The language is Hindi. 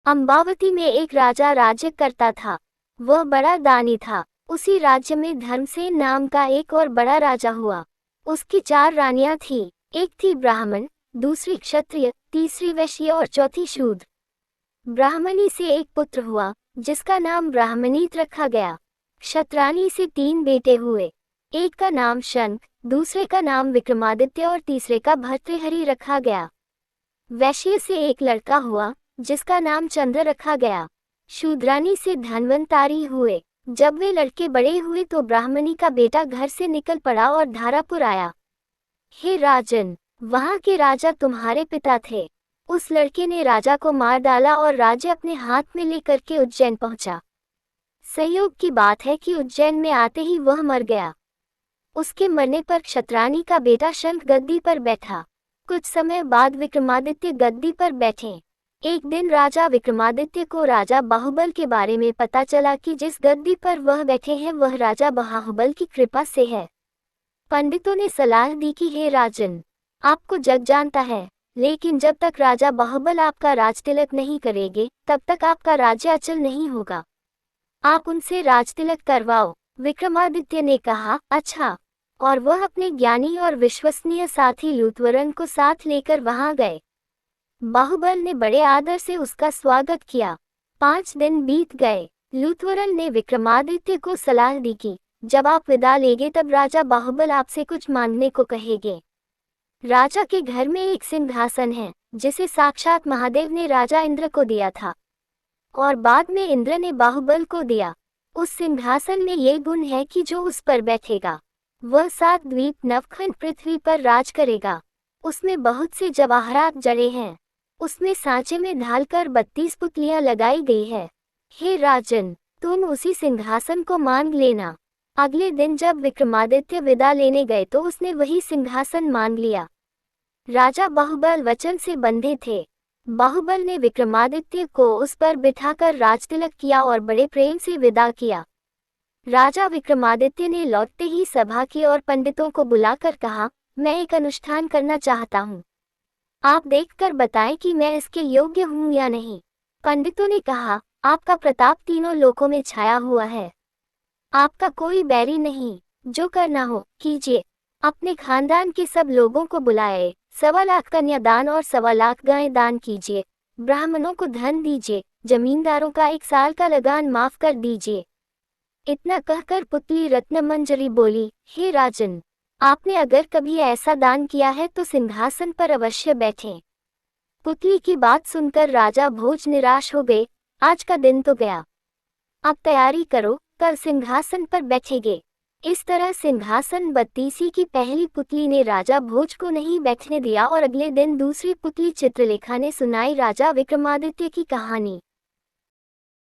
अम्बावती में एक राजा राज्य करता था। वह बड़ा दानी था। उसी राज्य में धर्मसेन नाम का एक और बड़ा राजा हुआ। उसकी 4 रानियां थीं। एक थी ब्राह्मण, दूसरी क्षत्रिय, तीसरी वैश्य और चौथी शूद्र। ब्राह्मणी से एक पुत्र हुआ जिसका नाम ब्राह्मणीत रखा गया। क्षत्राणी से 3 बेटे हुए। एक का नाम शंख, दूसरे का नाम विक्रमादित्य और तीसरे का भर्तृहरि रखा गया। वैश्य से एक लड़का हुआ जिसका नाम चंद्र रखा गया। शूद्रानी से धन्वंतारी हुए। जब वे लड़के बड़े हुए तो ब्राह्मणी का बेटा घर से निकल पड़ा और धारापुर आया। हे राजन, वहां के राजा तुम्हारे पिता थे। उस लड़के ने राजा को मार डाला और राज्य अपने हाथ में लेकर के उज्जैन पहुंचा। संयोग की बात है कि उज्जैन में आते ही वह मर गया। उसके मरने पर क्षत्राणी का बेटा शंख गद्दी पर बैठा। कुछ समय बाद विक्रमादित्य गद्दी पर बैठे। एक दिन राजा विक्रमादित्य को राजा बाहुबल के बारे में पता चला कि जिस गद्दी पर वह बैठे हैं वह राजा बाहुबल की कृपा से है। पंडितों ने सलाह दी कि हे राजन, आपको जग जानता है, लेकिन जब तक राजा बाहुबल आपका राजतिलक नहीं करेंगे तब तक आपका राज्य अचल नहीं होगा। आप उनसे राजतिलक करवाओ। विक्रमादित्य ने कहा, अच्छा। और वह अपने ज्ञानी और विश्वसनीय साथी लूथवरन को साथ लेकर वहां गए। बाहुबल ने बड़े आदर से उसका स्वागत किया। 5 दिन बीत गए। लूथवरन ने विक्रमादित्य को सलाह दी कि जब आप विदा लेंगे तब राजा बाहुबल आपसे कुछ मांगने को कहेंगे। राजा के घर में एक सिंहासन है जिसे साक्षात महादेव ने राजा इंद्र को दिया था और बाद में इंद्र ने बाहुबल को दिया। उस सिंहासन में ये गुण है कि जो उस पर बैठेगा वह 7 द्वीप नवखंड पृथ्वी पर राज करेगा। उसमें बहुत से जवाहरात जड़े हैं। उसमें सांचे में ढालकर 32 पुतलियां लगाई गई है। हे राजन, तुम उसी सिंहासन को मांग लेना। अगले दिन जब विक्रमादित्य विदा लेने गए तो उसने वही सिंहासन मांग लिया। राजा बाहुबल वचन से बंधे थे। बाहुबल ने विक्रमादित्य को उस पर बिठाकर राजतिलक किया और बड़े प्रेम से विदा किया। राजा विक्रमादित्य ने लौटते ही सभा की और पंडितों को बुलाकर कहा, मैं एक अनुष्ठान करना चाहता हूँ। आप देखकर बताएं कि मैं इसके योग्य हूँ या नहीं। पंडितों ने कहा, आपका प्रताप तीनों लोकों में छाया हुआ है। आपका कोई बैरी नहीं। जो करना हो कीजिए। अपने खानदान के सब लोगों को बुलाए। 1.25 लाख कन्यादान और 1.25 लाख गायें दान कीजिए। ब्राह्मणों को धन दीजिए। जमींदारों का 1 साल का लगान माफ कर दीजिए। इतना कहकर पुतली रत्नमंजरी बोली, हे राजन, आपने अगर कभी ऐसा दान किया है तो सिंहासन पर अवश्य बैठें। पुतली की बात सुनकर राजा भोज निराश हो गए। आज का दिन तो गया। अब तैयारी करो, कल सिंहासन पर बैठेंगे। इस तरह सिंहासन 32 की पहली पुतली ने राजा भोज को नहीं बैठने दिया और अगले दिन दूसरी पुतली चित्रलेखा ने सुनाई राजा विक्रमादित्य की कहानी।